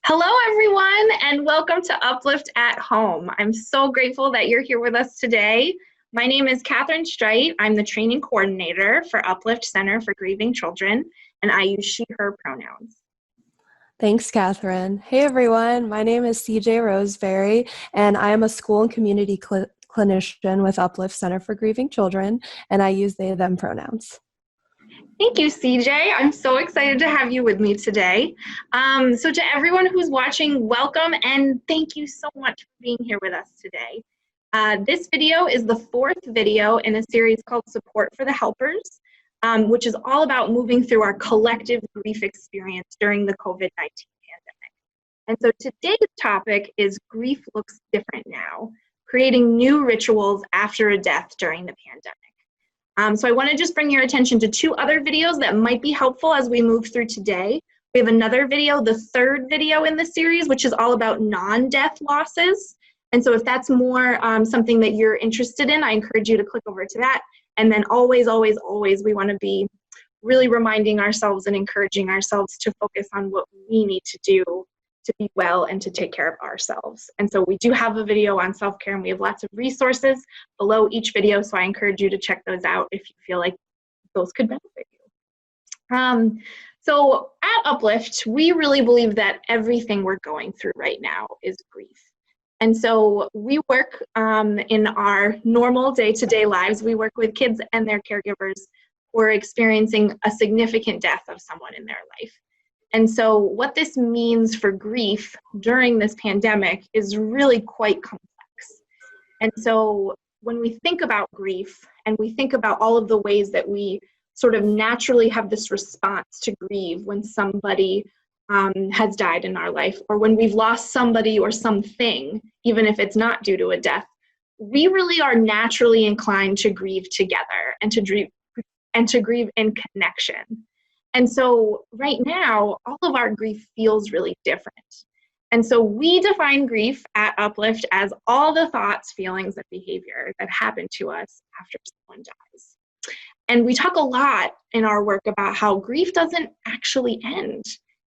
Hello, everyone, and welcome to Uplift at Home. I'm so grateful that you're here with us today. My name is Katherine Streit. I'm the training coordinator for Uplift Center for Grieving Children, and I use she, her pronouns. Thanks, Katherine. Hey, everyone. My name is CJ Roseberry, and I am a school and community clinician with Uplift Center for Grieving Children, and I use they, them pronouns. Thank you, CJ. I'm so excited to have you with me today. So to everyone who's watching, welcome, and thank you so much for being here with us today. This video is the fourth video in a series called Support for the Helpers, which is all about moving through our collective grief experience during the COVID-19 pandemic. And so today's topic is Grief Looks Different Now, creating new rituals after a death during the pandemic. So I want to just bring your attention to two other videos that might be helpful as we move through today. We have another video, the third video in the series, which is all about non-death losses. And so if that's more something that you're interested in, I encourage you to click over to that. And then always, always, always, we want to be really reminding ourselves and encouraging ourselves to focus on what we need to do to be well and to take care of ourselves. And so we do have a video on self-care, and we have lots of resources below each video, so I encourage you to check those out if you feel like those could benefit you. So at Uplift, we really believe that everything we're going through right now is grief. And so we work in our normal day-to-day lives, we work with kids and their caregivers who are experiencing a significant death of someone in their life. And so what this means for grief during this pandemic is really quite complex. And so when we think about grief and we think about all of the ways that we sort of naturally have this response to grieve when somebody has died in our life, or when we've lost somebody or something, even if it's not due to a death, we really are naturally inclined to grieve together and to grieve in connection. And so right now, all of our grief feels really different. And so we define grief at Uplift as all the thoughts, feelings, and behavior that happen to us after someone dies. And we talk a lot in our work about how grief doesn't actually end.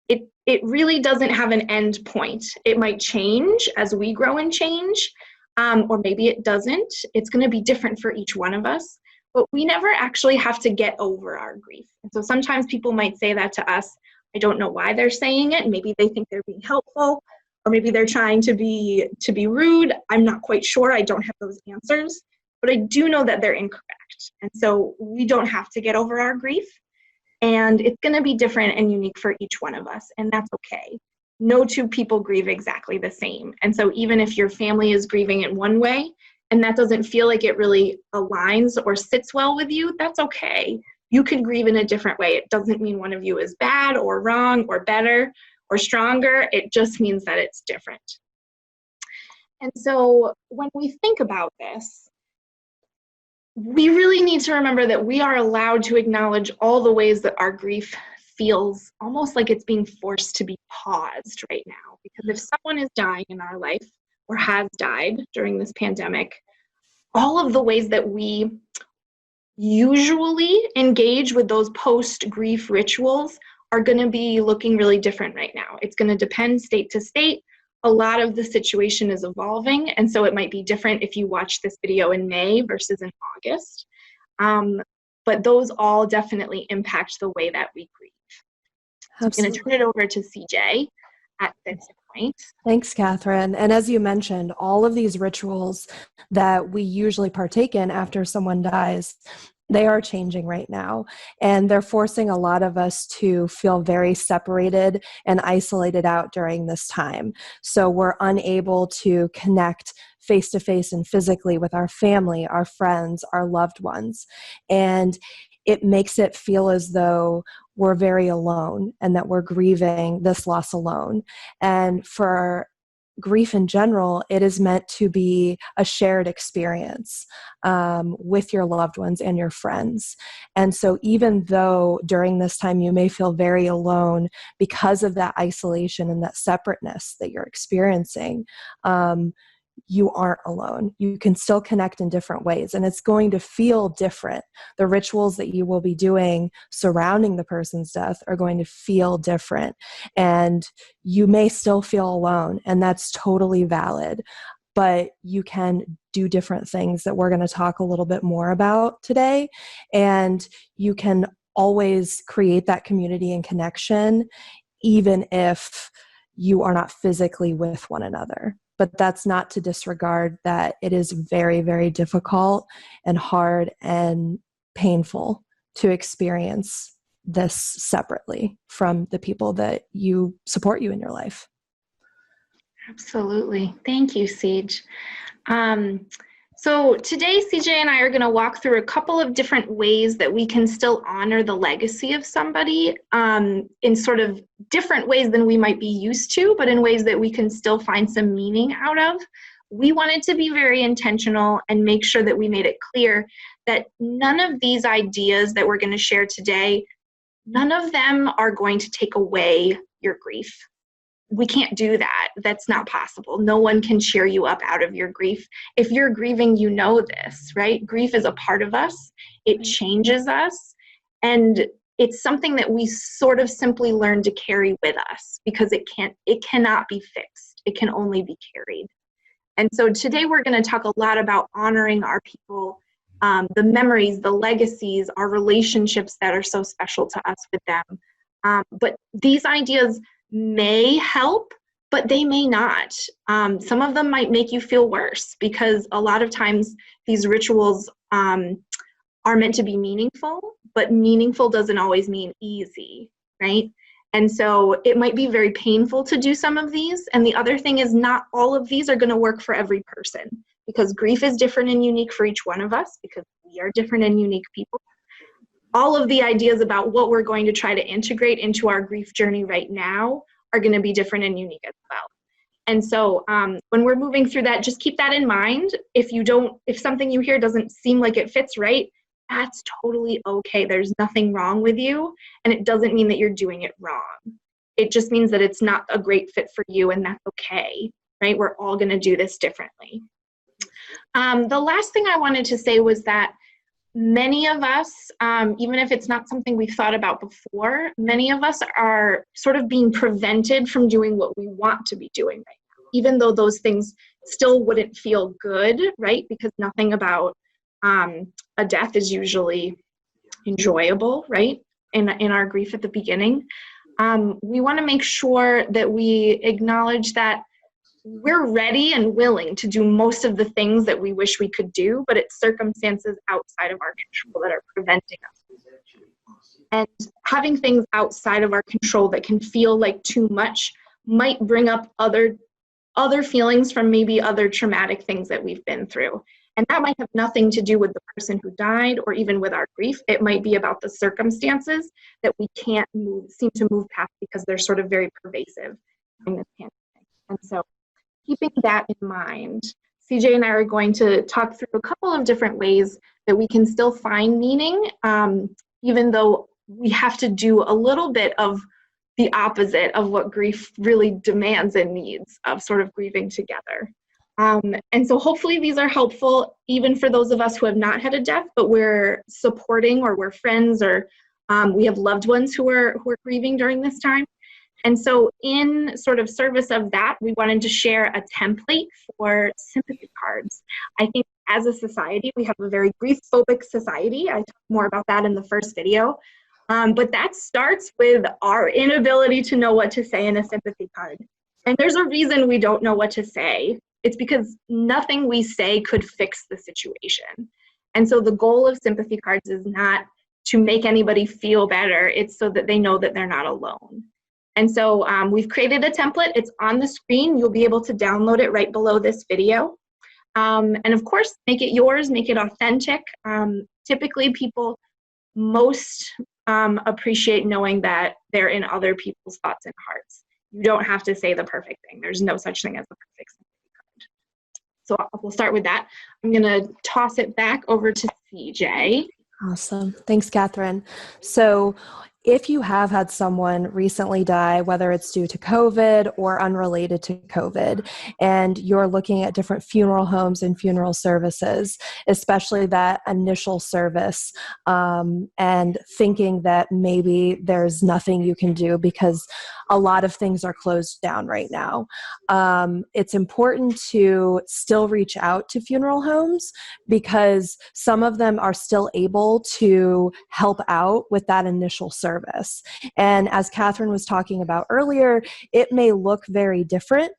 It really doesn't have an end point. It might change as we grow and change, or maybe it doesn't. It's going to be different for each one of us. But we never actually have to get over our grief. And so sometimes people might say that to us. I don't know why they're saying it. Maybe they think they're being helpful, or maybe they're trying to be rude. I'm not quite sure. I don't have those answers, but I do know that they're incorrect. And so we don't have to get over our grief, and it's going to be different and unique for each one of us, and that's okay. No two people grieve exactly the same. And so even if your family is grieving in one way, and that doesn't feel like it really aligns or sits well with you, that's okay. You can grieve in a different way. It doesn't mean one of you is bad or wrong or better or stronger. It just means that it's different. And so when we think about this, we really need to remember that we are allowed to acknowledge all the ways that our grief feels almost like it's being forced to be paused right now. Because if someone is dying in our life, or has died during this pandemic, all of the ways that we usually engage with those post-grief rituals are going to be looking really different right now. It's going to depend state to state. A lot of the situation is evolving, and so it might be different if you watch this video in May versus in August. But those all definitely impact the way that we grieve. So I'm going to turn it over to CJ at this point. Thanks, Katherine. And as you mentioned, all of these rituals that we usually partake in after someone dies, they are changing right now. And they're forcing a lot of us to feel very separated and isolated out during this time. So we're unable to connect face-to-face and physically with our family, our friends, our loved ones. And it makes it feel as though we're very alone and that we're grieving this loss alone. And for grief in general, it is meant to be a shared experience with your loved ones and your friends. And so even though during this time you may feel very alone because of that isolation and that separateness that you're experiencing, you aren't alone. You can still connect in different ways, and it's going to feel different. The rituals that you will be doing surrounding the person's death are going to feel different, and you may still feel alone, and that's totally valid. But you can do different things that we're going to talk a little bit more about today, and you can always create that community and connection, even if you are not physically with one another. But that's not to disregard that it is very, very difficult and hard and painful to experience this separately from the people that support you in your life. Absolutely. Thank you, CJ. So today, CJ and I are going to walk through a couple of different ways that we can still honor the legacy of somebody in sort of different ways than we might be used to, but in ways that we can still find some meaning out of. We wanted to be very intentional and make sure that we made it clear that none of these ideas that we're going to share today, none of them are going to take away your grief. We can't do that. That's not possible. No one can cheer you up out of your grief. If you're grieving, you know this, right? Grief is a part of us. It changes us. And it's something that we sort of simply learn to carry with us because it cannot be fixed. It can only be carried. And so today we're going to talk a lot about honoring our people, the memories, the legacies, our relationships that are so special to us with them. But these ideas may help, but they may not. Some of them might make you feel worse because a lot of times these rituals are meant to be meaningful, but meaningful doesn't always mean easy, right? And so it might be very painful to do some of these. And the other thing is not all of these are going to work for every person because grief is different and unique for each one of us because we are different and unique people. All of the ideas about what we're going to try to integrate into our grief journey right now are going to be different and unique as well. And so when we're moving through that, just keep that in mind. If something you hear doesn't seem like it fits right, that's totally okay. There's nothing wrong with you, and it doesn't mean that you're doing it wrong. It just means that it's not a great fit for you, and that's okay, right? We're all going to do this differently. The last thing I wanted to say was that many of us, even if it's not something we've thought about before, many of us are sort of being prevented from doing what we want to be doing right now, even though those things still wouldn't feel good, right? Because nothing about a death is usually enjoyable, right? In our grief at the beginning. We want to make sure that we acknowledge that we're ready and willing to do most of the things that we wish we could do, but it's circumstances outside of our control that are preventing us. And having things outside of our control that can feel like too much might bring up other feelings from maybe other traumatic things that we've been through. And that might have nothing to do with the person who died or even with our grief. It might be about the circumstances that we can't seem to move past because they're sort of very pervasive in this pandemic. And so keeping that in mind, CJ and I are going to talk through a couple of different ways that we can still find meaning, even though we have to do a little bit of the opposite of what grief really demands and needs of sort of grieving together. And so hopefully these are helpful even for those of us who have not had a death, but we're supporting or we're friends or we have loved ones who are grieving during this time. And so in sort of service of that, we wanted to share a template for sympathy cards. I think as a society, we have a very grief-phobic society. I talked more about that in the first video. But that starts with our inability to know what to say in a sympathy card. And there's a reason we don't know what to say. It's because nothing we say could fix the situation. And so the goal of sympathy cards is not to make anybody feel better. It's so that they know that they're not alone. And so we've created a template. It's on the screen. You'll be able to download it right below this video. And of course, make it yours, make it authentic. Typically, people most appreciate knowing that they're in other people's thoughts and hearts. You don't have to say the perfect thing. There's no such thing as a perfect sympathy card. So we'll start with that. I'm going to toss it back over to CJ. Awesome. Thanks, Katherine. So if you have had someone recently die, whether it's due to COVID or unrelated to COVID, and you're looking at different funeral homes and funeral services, especially that initial service, and thinking that maybe there's nothing you can do because a lot of things are closed down right now, it's important to still reach out to funeral homes because some of them are still able to help out with that initial service. And as Katherine was talking about earlier, it may look very different,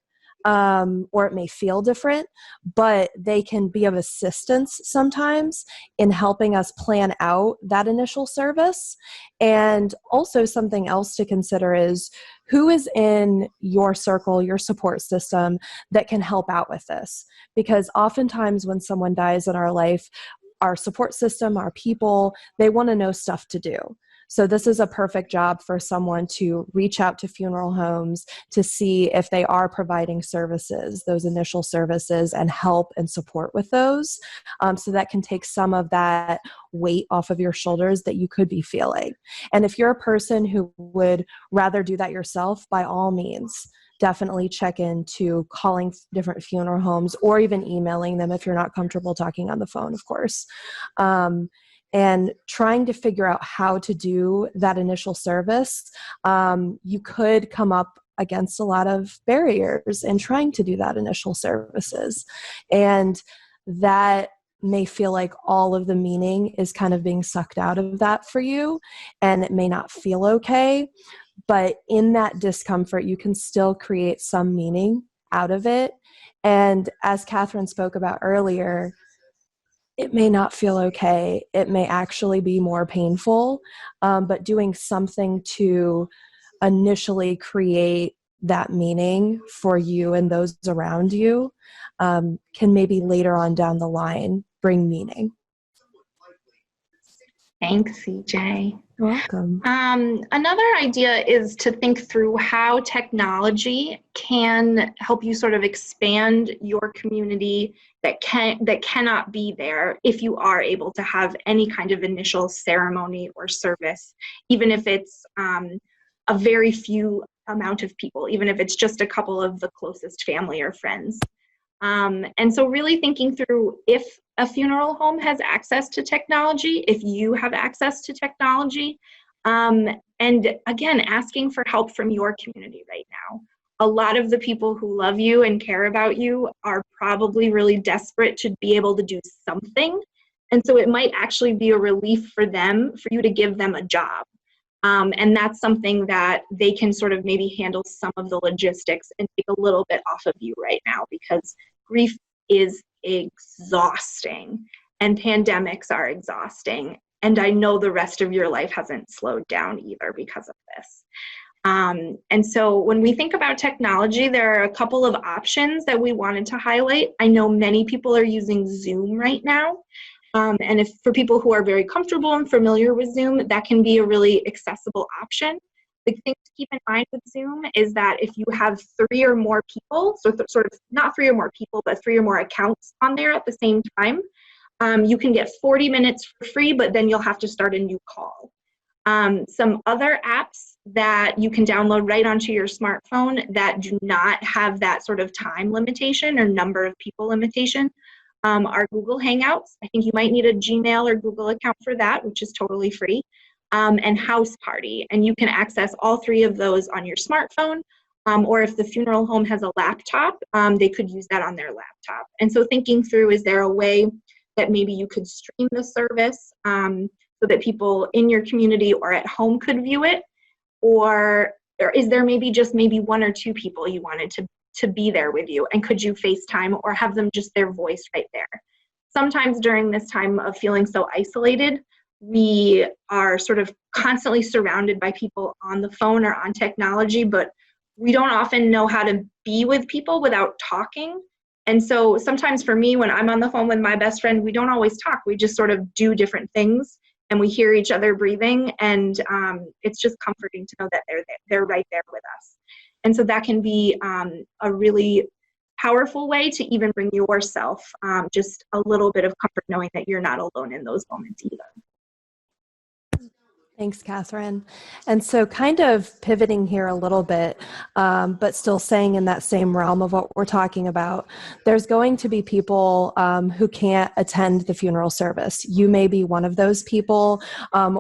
or it may feel different, but they can be of assistance sometimes in helping us plan out that initial service. And also something else to consider is who is in your circle, your support system that can help out with this. Because oftentimes when someone dies in our life, our support system, our people, they want to know stuff to do. So this is a perfect job for someone to reach out to funeral homes to see if they are providing services, those initial services, and help and support with those. So that can take some of that weight off of your shoulders that you could be feeling. And if you're a person who would rather do that yourself, by all means, definitely check into calling different funeral homes or even emailing them if you're not comfortable talking on the phone, of course. And trying to figure out how to do that initial service, you could come up against a lot of barriers in trying to do that initial services. And that may feel like all of the meaning is kind of being sucked out of that for you, and it may not feel okay. But in that discomfort, you can still create some meaning out of it. And as Katherine spoke about earlier, it may not feel okay. It may actually be more painful, but doing something to initially create that meaning for you and those around you can maybe later on down the line bring meaning. Thanks, CJ. You're welcome. Another idea is to think through how technology can help you sort of expand your community that cannot be there if you are able to have any kind of initial ceremony or service, even if it's a very few amount of people, even if it's just a couple of the closest family or friends. And so really thinking through if a funeral home has access to technology, if you have access to technology, and again, asking for help from your community right now. A lot of the people who love you and care about you are probably really desperate to be able to do something. And so it might actually be a relief for them, for you to give them a job. And that's something that they can sort of maybe handle some of the logistics and take a little bit off of you right now, because grief is exhausting and pandemics are exhausting. And I know the rest of your life hasn't slowed down either because of this. And so when we think about technology, there are a couple of options that we wanted to highlight. I know many people are using Zoom right now. And if for people who are very comfortable and familiar with Zoom, that can be a really accessible option. The thing to keep in mind with Zoom is that if you have 3 or more people, so sort of not 3 or more people, but 3 or more accounts on there at the same time, you can get 40 minutes for free, but then you'll have to start a new call. Some other apps that you can download right onto your smartphone that do not have that sort of time limitation or number of people limitation are Google Hangouts. I think you might need a Gmail or Google account for that, which is totally free, and House Party. And you can access all 3 of those on your smartphone, or if the funeral home has a laptop, they could use that on their laptop. And so thinking through, is there a way that maybe you could stream the service so that people in your community or at home could view it? Or is there maybe just 1 or 2 people you wanted to be there with you, and could you FaceTime or have them just their voice right there? Sometimes during this time of feeling so isolated, we are sort of constantly surrounded by people on the phone or on technology, but we don't often know how to be with people without talking. And so sometimes for me, when I'm on the phone with my best friend, we don't always talk. We just sort of do different things, and we hear each other breathing, and it's just comforting to know that they're right there with us. And so that can be a really powerful way to even bring yourself just a little bit of comfort knowing that you're not alone in those moments either. Thanks, Katherine. And so kind of pivoting here a little bit, but still staying in that same realm of what we're talking about, there's going to be people who can't attend the funeral service. You may be one of those people,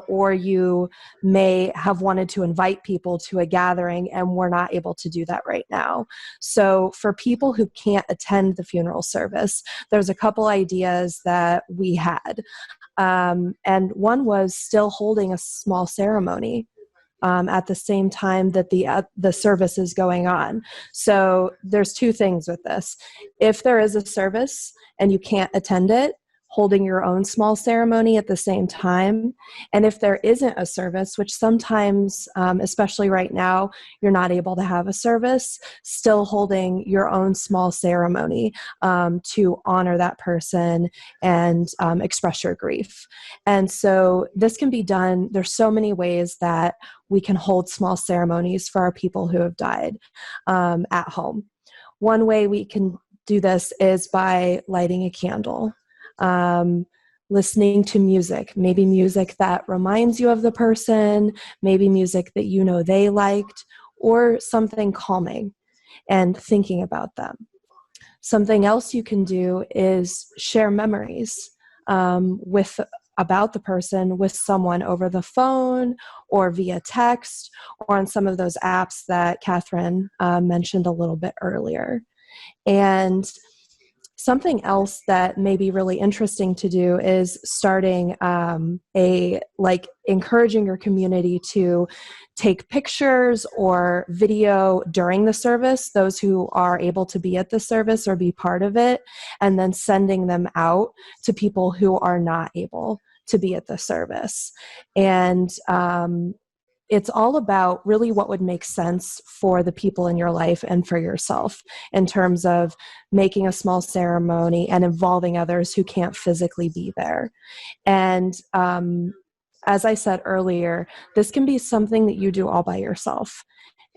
or you may have wanted to invite people to a gathering and we're not able to do that right now. So for people who can't attend the funeral service, there's a couple ideas that we had. And one was still holding a small ceremony at the same time that the service is going on. So there's two things with this. If there is a service and you can't attend it, holding your own small ceremony at the same time. And if there isn't a service, which sometimes, especially right now, you're not able to have a service, still holding your own small ceremony to honor that person and express your grief. And so this can be done. There's so many ways that we can hold small ceremonies for our people who have died at home. One way we can do this is by lighting a candle. Listening to music, maybe music that reminds you of the person, maybe music that you know they liked, or something calming and thinking about them. Something else you can do is share memories about the person with someone over the phone or via text or on some of those apps that Katherine mentioned a little bit earlier. And something else that may be really interesting to do is starting encouraging your community to take pictures or video during the service, those who are able to be at the service or be part of it, and then sending them out to people who are not able to be at the service. And it's all about really what would make sense for the people in your life and for yourself in terms of making a small ceremony and involving others who can't physically be there. And as I said earlier, this can be something that you do all by yourself.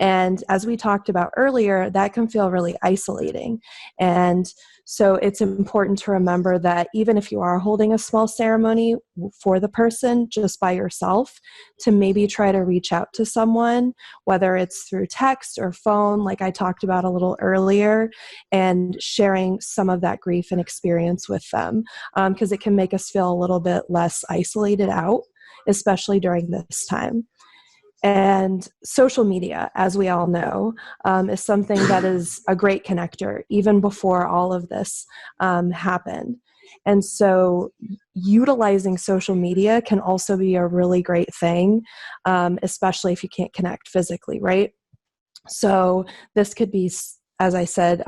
And as we talked about earlier, that can feel really isolating. And so it's important to remember that even if you are holding a small ceremony for the person just by yourself, to maybe try to reach out to someone, whether it's through text or phone, like I talked about a little earlier, and sharing some of that grief and experience with them, because it can make us feel a little bit less isolated out, especially during this time. And social media, as we all know, is something that is a great connector, even before all of this happened. And so utilizing social media can also be a really great thing, especially if you can't connect physically, right? So this could be, as I said,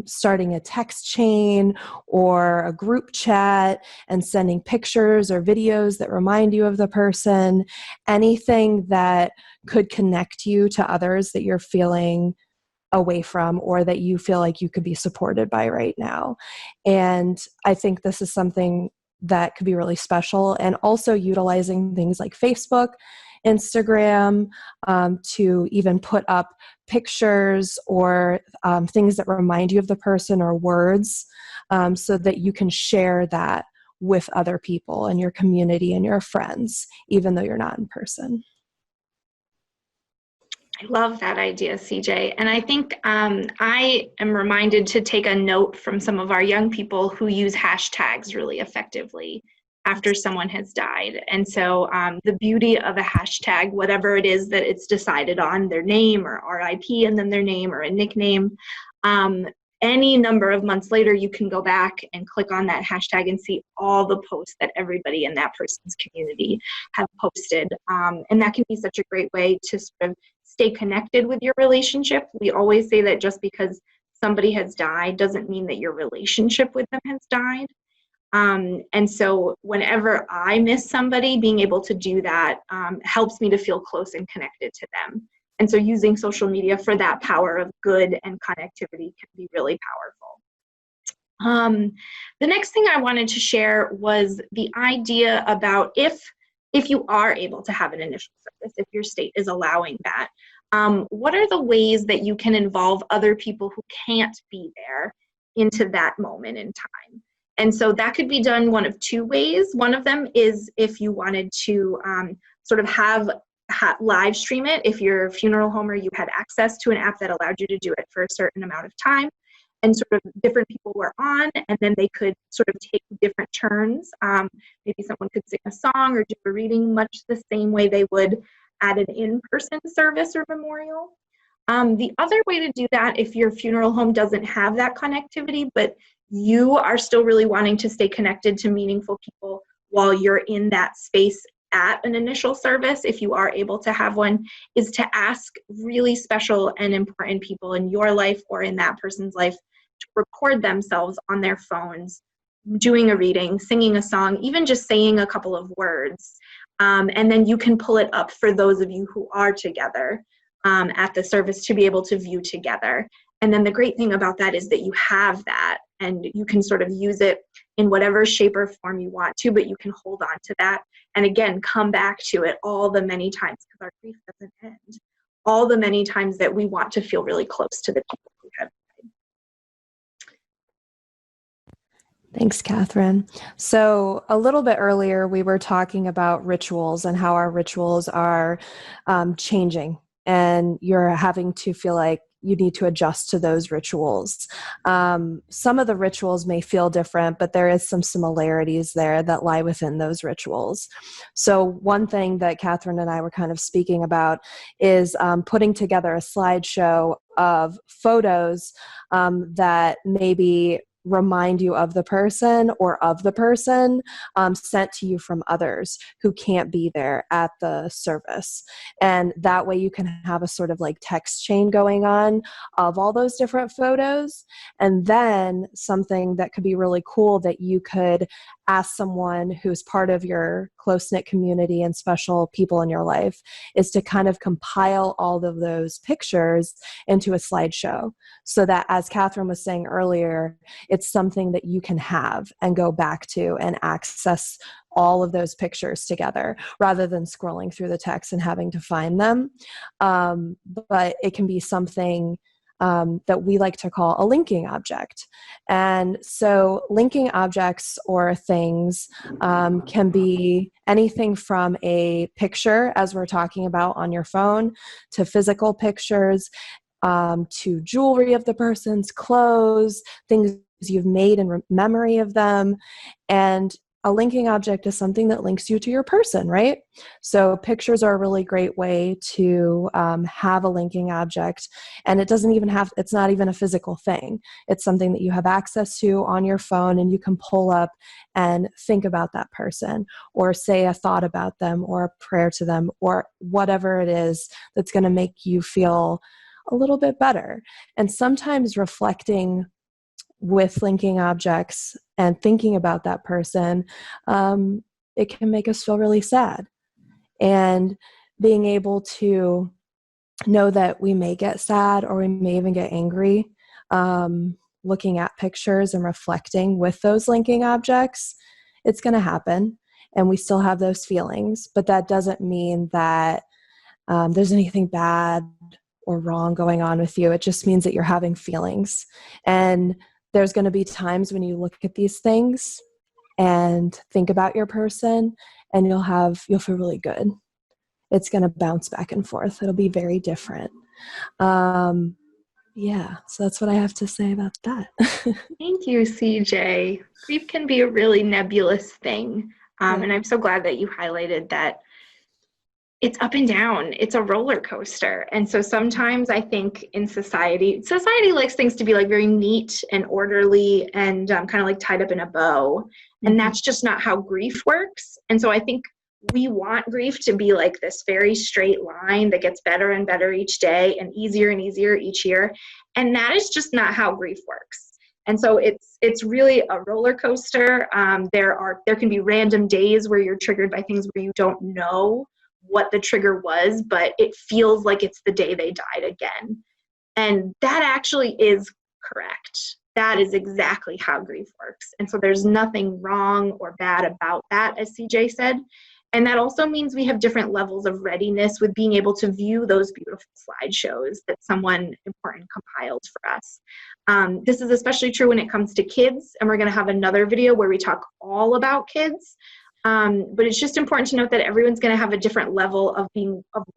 starting a text chain or a group chat and sending pictures or videos that remind you of the person, anything that could connect you to others that you're feeling away from or that you feel like you could be supported by right now. And I think this is something that could be really special, and also utilizing things like Facebook, Instagram, to even put up pictures or things that remind you of the person or words, so that you can share that with other people in your community and your friends, even though you're not in person. I love that idea, CJ. And I think I am reminded to take a note from some of our young people who use hashtags really effectively after someone has died. And so the beauty of a hashtag, whatever it is that it's decided on, their name or RIP and then their name or a nickname, any number of months later, you can go back and click on that hashtag and see all the posts that everybody in that person's community have posted. And that can be such a great way to sort of stay connected with your relationship. We always say that just because somebody has died doesn't mean that your relationship with them has died. And so whenever I miss somebody, being able to do that helps me to feel close and connected to them. And so using social media for that power of good and connectivity can be really powerful. The next thing I wanted to share was the idea about if you are able to have an initial service, if your state is allowing that, what are the ways that you can involve other people who can't be there into that moment in time? And so that could be done one of two ways. One of them is if you wanted to sort of live stream it if you're a funeral home or you had access to an app that allowed you to do it for a certain amount of time. And sort of different people were on, and then they could sort of take different turns. Maybe someone could sing a song or do a reading, much the same way they would at an in-person service or memorial. The other way to do that, if your funeral home doesn't have that connectivity, but you are still really wanting to stay connected to meaningful people while you're in that space at an initial service, if you are able to have one, is to ask really special and important people in your life or in that person's life to record themselves on their phones, doing a reading, singing a song, even just saying a couple of words. And then you can pull it up for those of you who are together at the service to be able to view together. And then the great thing about that is that you have that, and you can sort of use it in whatever shape or form you want to, but you can hold on to that. And again, come back to it all the many times, because our grief doesn't end, all the many times that we want to feel really close to the people who have died. Thanks, Katherine. So a little bit earlier, we were talking about rituals and how our rituals are changing, and you're having to feel like you need to adjust to those rituals. Some of the rituals may feel different, but there is some similarities there that lie within those rituals. So one thing that Katherine and I were kind of speaking about is putting together a slideshow of photos that maybe remind you of the person or of the person sent to you from others who can't be there at the service. And that way you can have a sort of like text chain going on of all those different photos. And then something that could be really cool that you could ask someone who's part of your close-knit community and special people in your life is to kind of compile all of those pictures into a slideshow, so that, as Katherine was saying earlier, it's something that you can have and go back to and access all of those pictures together rather than scrolling through the text and having to find them. But it can be something that we like to call a linking object. And so linking objects or things can be anything from a picture, as we're talking about on your phone, to physical pictures, to jewelry of the person's clothes, things you've made in memory of them. And a linking object is something that links you to your person, right? So pictures are a really great way to have a linking object. And it doesn't even have, it's not even a physical thing. It's something that you have access to on your phone, and you can pull up and think about that person, or say a thought about them, or a prayer to them, or whatever it is that's going to make you feel a little bit better. And sometimes reflecting with linking objects and thinking about that person, it can make us feel really sad. And being able to know that we may get sad, or we may even get angry, looking at pictures and reflecting with those linking objects, it's going to happen. And we still have those feelings, but that doesn't mean that there's anything bad or wrong going on with you. It just means that you're having feelings. And there's going to be times when you look at these things and think about your person, and you'll feel really good. It's going to bounce back and forth. It'll be very different. Yeah, so that's what I have to say about that. Thank you, CJ. Grief can be a really nebulous thing. And I'm so glad that you highlighted that it's up and down. It's a roller coaster. And so sometimes I think in society likes things to be like very neat and orderly and kind of like tied up in a bow. And that's just not how grief works. And so I think we want grief to be like this very straight line that gets better and better each day and easier each year. And that is just not how grief works. And so it's really a roller coaster. There can be random days where you're triggered by things where you don't know what the trigger was, but it feels like it's the day they died again. And that actually is correct. That is exactly how grief works. And so there's nothing wrong or bad about that, as CJ said. And that also means we have different levels of readiness with being able to view those beautiful slideshows that someone important compiled for us. This is especially true when it comes to kids, and we're going to have another video where we talk all about kids. But it's just important to note that everyone's going to have a different level of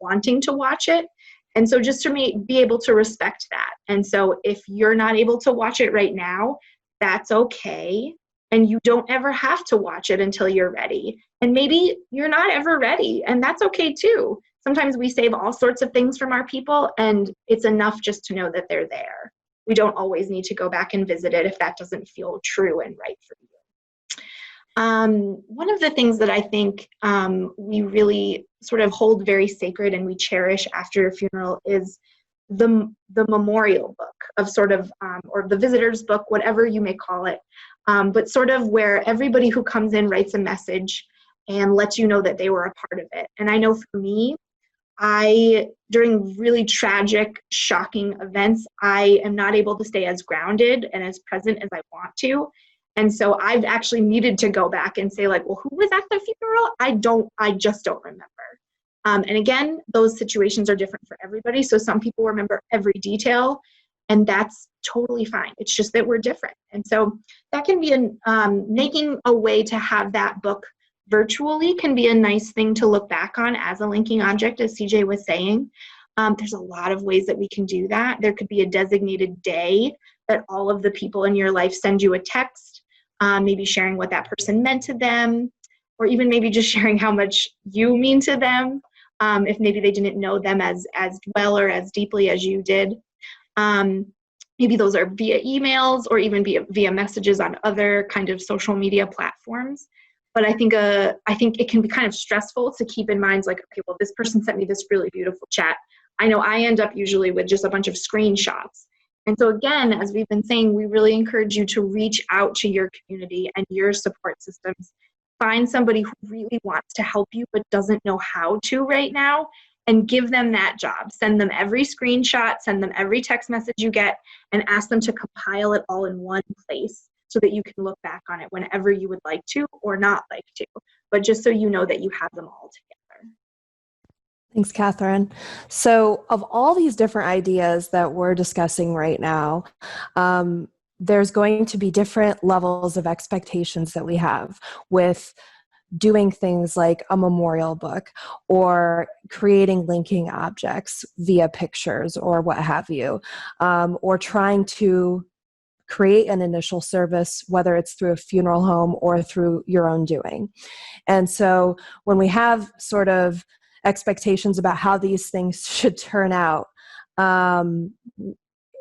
wanting to watch it. And so just to be able to respect that. And so if you're not able to watch it right now, that's okay. And you don't ever have to watch it until you're ready. And maybe you're not ever ready, and that's okay too. Sometimes we save all sorts of things from our people, and it's enough just to know that they're there. We don't always need to go back and visit it if that doesn't feel true and right for you. One of the things that I think we really sort of hold very sacred and we cherish after a funeral is the memorial book of sort of, or the visitor's book, whatever you may call it, but sort of where everybody who comes in writes a message and lets you know that they were a part of it. And I know for me, during really tragic, shocking events, I am not able to stay as grounded and as present as I want to. And so I've actually needed to go back and say, like, well, who was at the funeral? I just don't remember. And again, those situations are different for everybody. So some people remember every detail, and that's totally fine. It's just that we're different. And so that can be making a way to have that book virtually can be a nice thing to look back on as a linking object, as CJ was saying. There's a lot of ways that we can do that. There could be a designated day that all of the people in your life send you a text, maybe sharing what that person meant to them, or even maybe just sharing how much you mean to them, if maybe they didn't know them as well or as deeply as you did. Maybe those are via emails or even via messages on other kind of social media platforms. But I think it can be kind of stressful to keep in mind, like, okay, well, this person sent me this really beautiful chat. I know I end up usually with just a bunch of screenshots. And so again, as we've been saying, we really encourage you to reach out to your community and your support systems. Find somebody who really wants to help you but doesn't know how to right now, and give them that job. Send them every screenshot, send them every text message you get, and ask them to compile it all in one place so that you can look back on it whenever you would like to or not like to, but just so you know that you have them all together. Thanks, Katherine. So of all these different ideas that we're discussing right now, there's going to be different levels of expectations that we have with doing things like a memorial book or creating linking objects via pictures or what have you, or trying to create an initial service, whether it's through a funeral home or through your own doing. And so when we have sort of expectations about how these things should turn out,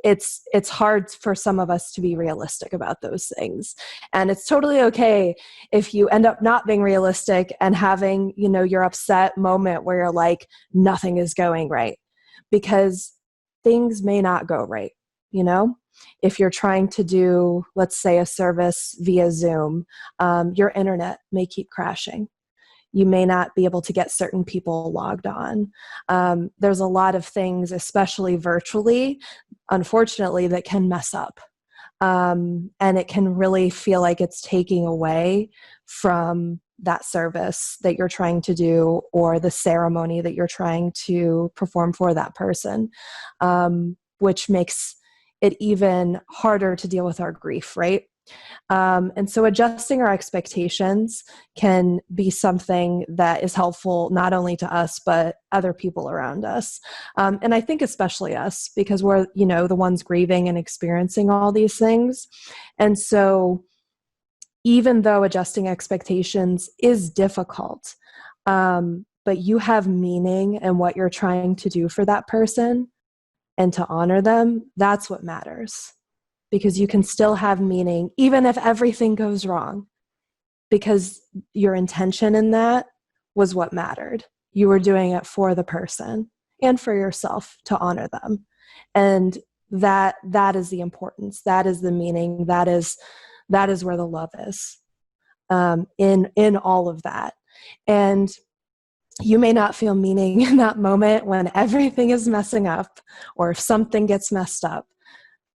it's hard for some of us to be realistic about those things. And it's totally okay if you end up not being realistic and having, your upset moment where you're like, nothing is going right, because things may not go right. If you're trying to do, let's say, a service via Zoom, your internet may keep crashing. You may not be able to get certain people logged on. There's a lot of things, especially virtually, unfortunately, that can mess up. And it can really feel like it's taking away from that service that you're trying to do or the ceremony that you're trying to perform for that person, which makes it even harder to deal with our grief, right? And so adjusting our expectations can be something that is helpful not only to us, but other people around us. And I think especially us, because we're, the ones grieving and experiencing all these things. And so even though adjusting expectations is difficult, but you have meaning in what you're trying to do for that person and to honor them, that's what matters. Because you can still have meaning, even if everything goes wrong, because your intention in that was what mattered. You were doing it for the person and for yourself to honor them. And that is the importance. That is the meaning. That is where the love is, in all of that. And you may not feel meaning in that moment when everything is messing up or if something gets messed up,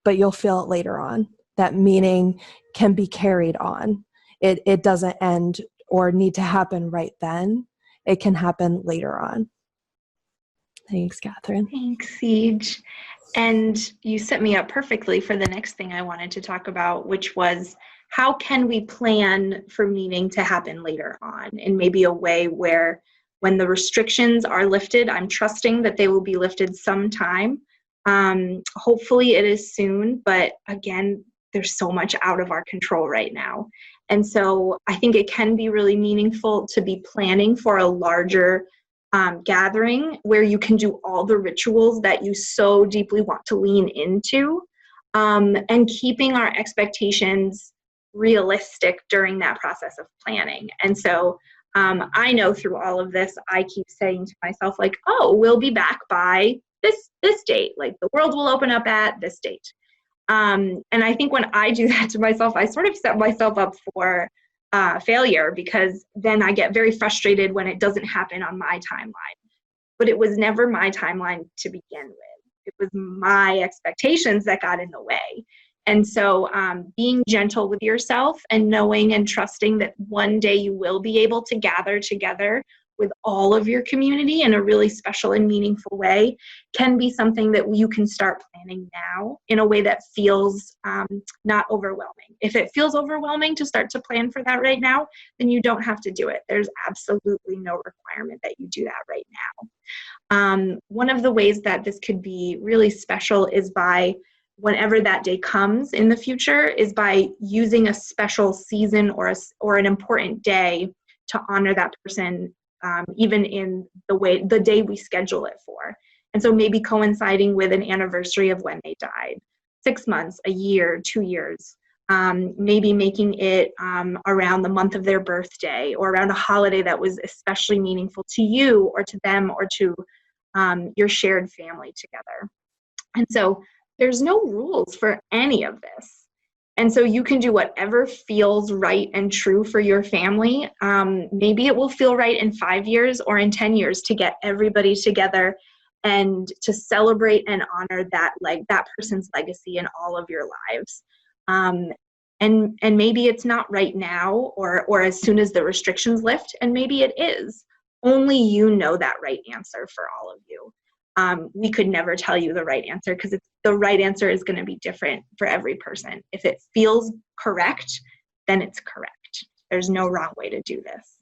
but you'll feel it later on. That meaning can be carried on. It doesn't end or need to happen right then. It can happen later on. Thanks, Katherine. Thanks, Siege. And you set me up perfectly for the next thing I wanted to talk about, which was how can we plan for meaning to happen later on in maybe a way where when the restrictions are lifted, I'm trusting that they will be lifted sometime. Hopefully it is soon, but again, there's so much out of our control right now. And so I think it can be really meaningful to be planning for a larger gathering where you can do all the rituals that you so deeply want to lean into, and keeping our expectations realistic during that process of planning. And so I know through all of this, I keep saying to myself, like, oh, we'll be back by this date. Like, the world will open up at this date. And I think when I do that to myself, I sort of set myself up for failure, because then I get very frustrated when it doesn't happen on my timeline. But it was never my timeline to begin with. It was my expectations that got in the way. And so being gentle with yourself and knowing and trusting that one day you will be able to gather together with all of your community in a really special and meaningful way can be something that you can start planning now in a way that feels not overwhelming. If it feels overwhelming to start to plan for that right now, then you don't have to do it. There's absolutely no requirement that you do that right now. One of the ways that this could be really special is by, whenever that day comes in the future, is by using a special season or an important day to honor that person, even in the day we schedule it for. And so maybe coinciding with an anniversary of when they died, 6 months, a year, 2 years, maybe making it around the month of their birthday, or around a holiday that was especially meaningful to you or to them or to your shared family together. And so there's no rules for any of this. And so you can do whatever feels right and true for your family. Maybe it will feel right in 5 years or in 10 years to get everybody together and to celebrate and honor that person's legacy in all of your lives. And maybe it's not right now or as soon as the restrictions lift, and maybe it is. Only you know that right answer for all of you. We could never tell you the right answer, because the right answer is going to be different for every person. If it feels correct, then it's correct. There's no wrong way to do this.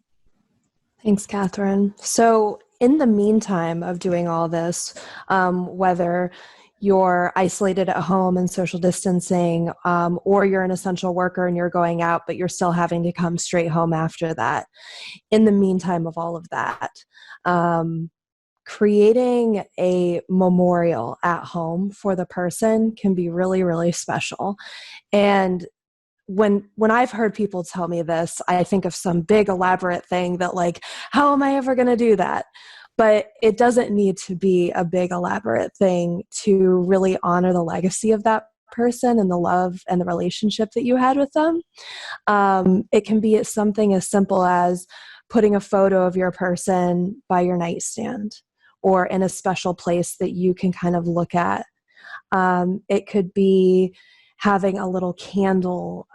Thanks, Katherine. So in the meantime of doing all this, whether you're isolated at home and social distancing, or you're an essential worker and you're going out, but you're still having to come straight home after that, in the meantime of all of that, creating a memorial at home for the person can be really, really special. And when I've heard people tell me this, I think of some big elaborate thing that, like, how am I ever going to do that? But it doesn't need to be a big elaborate thing to really honor the legacy of that person and the love and the relationship that you had with them. It can be something as simple as putting a photo of your person by your nightstand or in a special place that you can kind of look at. It could be having a little candle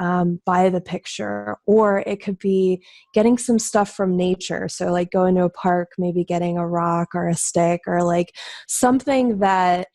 by the picture, or it could be getting some stuff from nature. So like going to a park, maybe getting a rock or a stick, or like something that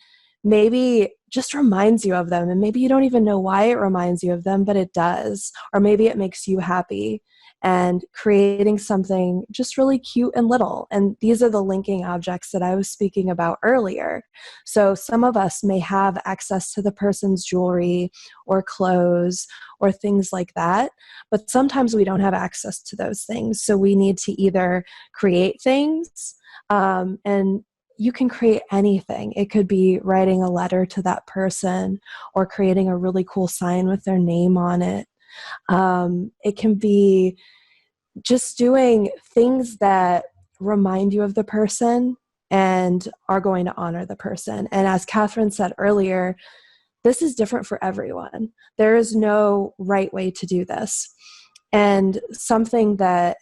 maybe just reminds you of them. And maybe you don't even know why it reminds you of them, but it does. Or maybe it makes you happy. And creating something just really cute and little. And these are the linking objects that I was speaking about earlier. So some of us may have access to the person's jewelry or clothes or things like that, but sometimes we don't have access to those things. So we need to either create things, and you can create anything. It could be writing a letter to that person or creating a really cool sign with their name on it. It can be just doing things that remind you of the person and are going to honor the person. And as Katherine said earlier, this is different for everyone. There is no right way to do this. And something that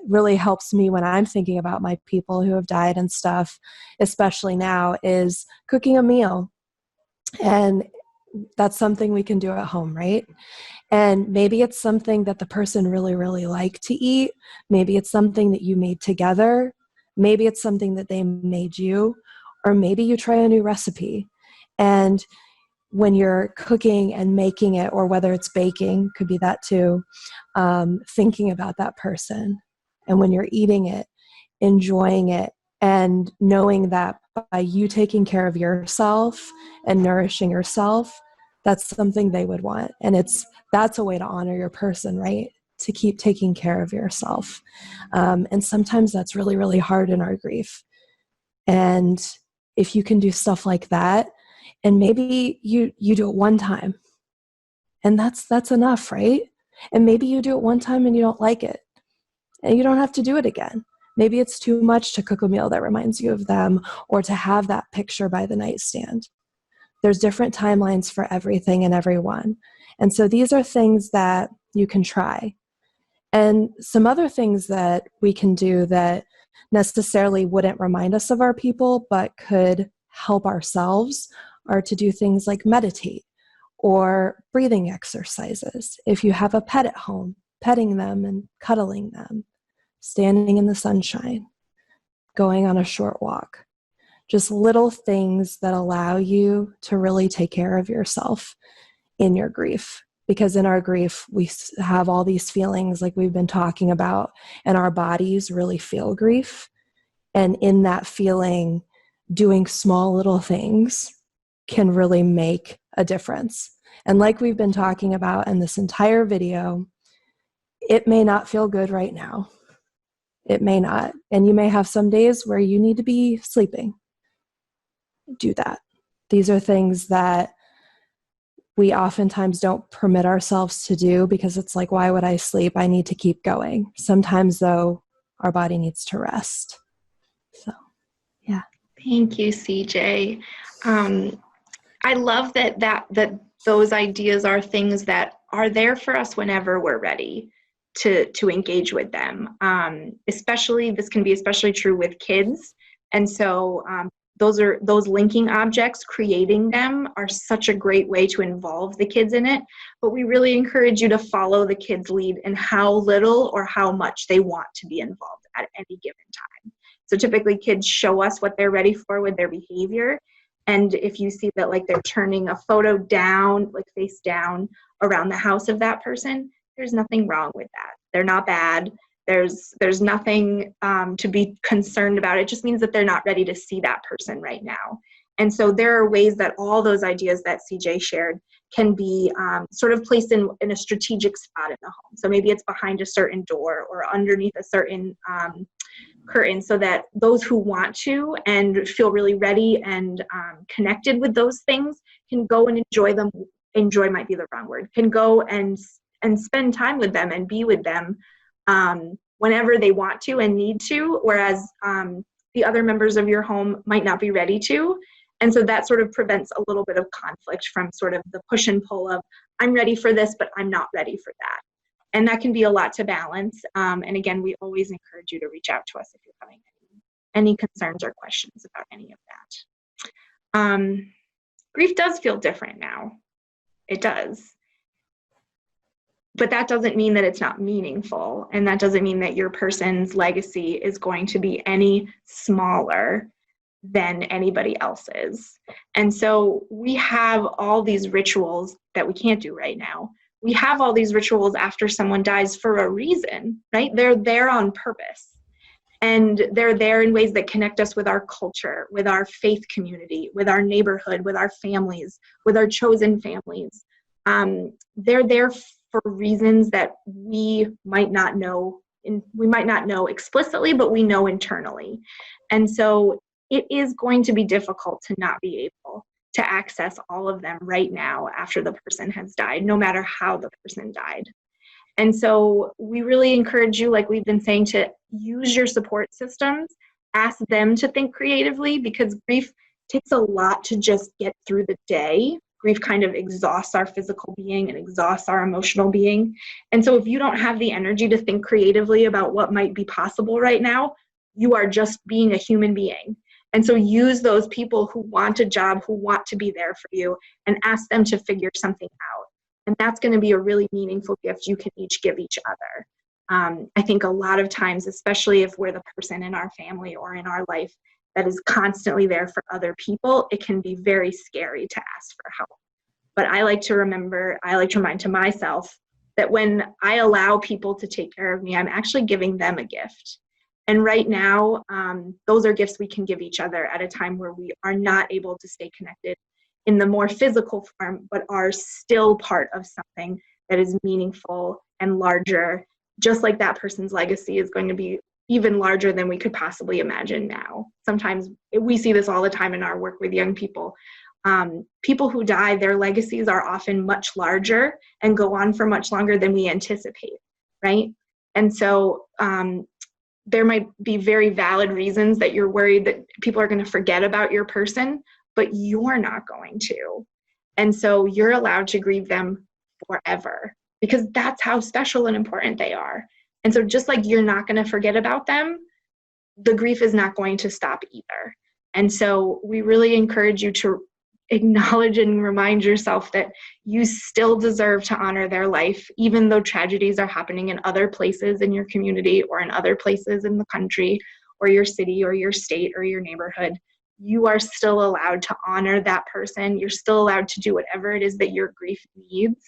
really helps me when I'm thinking about my people who have died and stuff, especially now, is cooking a meal. And that's something we can do at home, right? And maybe it's something that the person really, really liked to eat. Maybe it's something that you made together. Maybe it's something that they made you, or maybe you try a new recipe. And when you're cooking and making it, or whether it's baking, could be that too, thinking about that person. And when you're eating it, enjoying it, and knowing that by you taking care of yourself and nourishing yourself, that's something they would want. And that's a way to honor your person, right? To keep taking care of yourself. And sometimes that's really, really hard in our grief. And if you can do stuff like that, and maybe you do it one time, and that's enough, right? And maybe you do it one time and you don't like it, and you don't have to do it again. Maybe it's too much to cook a meal that reminds you of them, or to have that picture by the nightstand. There's different timelines for everything and everyone. And so these are things that you can try. And some other things that we can do that necessarily wouldn't remind us of our people, but could help ourselves, are to do things like meditate or breathing exercises. If you have a pet at home, petting them and cuddling them, standing in the sunshine, going on a short walk. Just little things that allow you to really take care of yourself in your grief. Because in our grief, we have all these feelings like we've been talking about, and our bodies really feel grief. And in that feeling, doing small little things can really make a difference. And like we've been talking about in this entire video, it may not feel good right now. It may not. And you may have some days where you need to be sleeping. Do that. These are things that we oftentimes don't permit ourselves to do, because it's like, why would I sleep? I need to keep going. Sometimes, though, our body needs to rest. So, yeah. Thank you, CJ. I love that those ideas are things that are there for us whenever we're ready to engage with them. Especially, this can be especially true with kids. And so those linking objects, creating them, are such a great way to involve the kids in it. But we really encourage you to follow the kids' lead in how little or how much they want to be involved at any given time. So typically kids show us what they're ready for with their behavior. And if you see that, like, they're turning a photo down, like face down around the house of that person, there's nothing wrong with that. They're not bad. There's nothing to be concerned about. It just means that they're not ready to see that person right now. And so there are ways that all those ideas that CJ shared can be sort of placed in a strategic spot in the home. So maybe it's behind a certain door or underneath a certain curtain, so that those who want to and feel really ready and connected with those things can go and enjoy them. Enjoy might be the wrong word. Can go and spend time with them and be with them whenever they want to and need to, whereas the other members of your home might not be ready to. And so that sort of prevents a little bit of conflict from sort of the push and pull of, I'm ready for this, but I'm not ready for that. And that can be a lot to balance. And again, we always encourage you to reach out to us if you're having any concerns or questions about any of that. Grief does feel different now. It does. But that doesn't mean that it's not meaningful. And that doesn't mean that your person's legacy is going to be any smaller than anybody else's. And so we have all these rituals that we can't do right now. We have all these rituals after someone dies for a reason, right? They're there on purpose. And they're there in ways that connect us with our culture, with our faith community, with our neighborhood, with our families, with our chosen families. They're there for reasons that we might not know explicitly, but we know internally. And so it is going to be difficult to not be able to access all of them right now after the person has died, no matter how the person died. And so we really encourage you, like we've been saying, to use your support systems, ask them to think creatively, because grief takes a lot to just get through the day. Grief kind of exhausts our physical being and exhausts our emotional being. And so if you don't have the energy to think creatively about what might be possible right now, you are just being a human being. And so use those people who want a job, who want to be there for you, and ask them to figure something out. And that's going to be a really meaningful gift you can each give each other. I think a lot of times, especially if we're the person in our family or in our life that is constantly there for other people, it can be very scary to ask for help. But I like to remind to myself that when I allow people to take care of me, I'm actually giving them a gift. And right now, those are gifts we can give each other at a time where we are not able to stay connected in the more physical form, but are still part of something that is meaningful and larger, just like that person's legacy is going to be even larger than we could possibly imagine now. Sometimes we see this all the time in our work with young people. People who die, their legacies are often much larger and go on for much longer than we anticipate, right? And so there might be very valid reasons that you're worried that people are going to forget about your person, but you're not going to. And so you're allowed to grieve them forever, because that's how special and important they are. And so just like you're not going to forget about them, the grief is not going to stop either. And so we really encourage you to acknowledge and remind yourself that you still deserve to honor their life, even though tragedies are happening in other places in your community or in other places in the country or your city or your state or your neighborhood. You are still allowed to honor that person. You're still allowed to do whatever it is that your grief needs.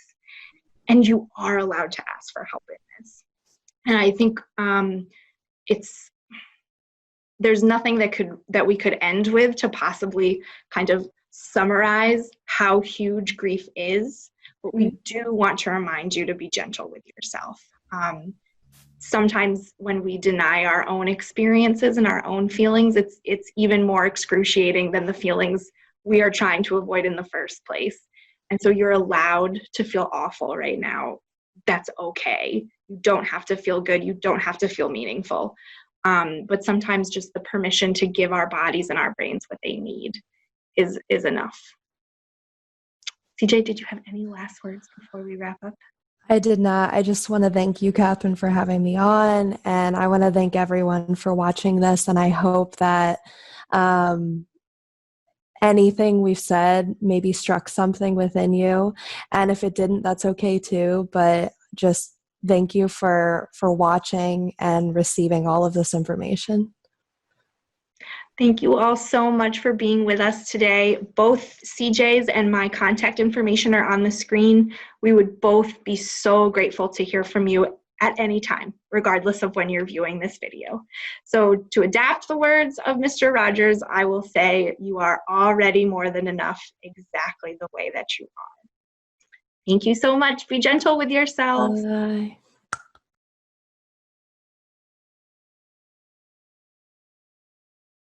And you are allowed to ask for help in this. And I think there's nothing that we could end with to possibly kind of summarize how huge grief is, but we do want to remind you to be gentle with yourself. Sometimes when we deny our own experiences and our own feelings, it's even more excruciating than the feelings we are trying to avoid in the first place. And so you're allowed to feel awful right now. That's okay. You don't have to feel good. You don't have to feel meaningful. But sometimes just the permission to give our bodies and our brains what they need is enough. CJ, did you have any last words before we wrap up? I did not. I just want to thank you, Katherine, for having me on. And I want to thank everyone for watching this. And I hope that anything we've said maybe struck something within you. And if it didn't, that's okay too. But just thank you for watching and receiving all of this information. Thank you all so much for being with us today. Both CJ's and my contact information are on the screen. We would both be so grateful to hear from you at any time, regardless of when you're viewing this video. So to adapt the words of Mr. Rogers, I will say you are already more than enough exactly the way that you are. Thank you so much. Be gentle with yourselves. Bye.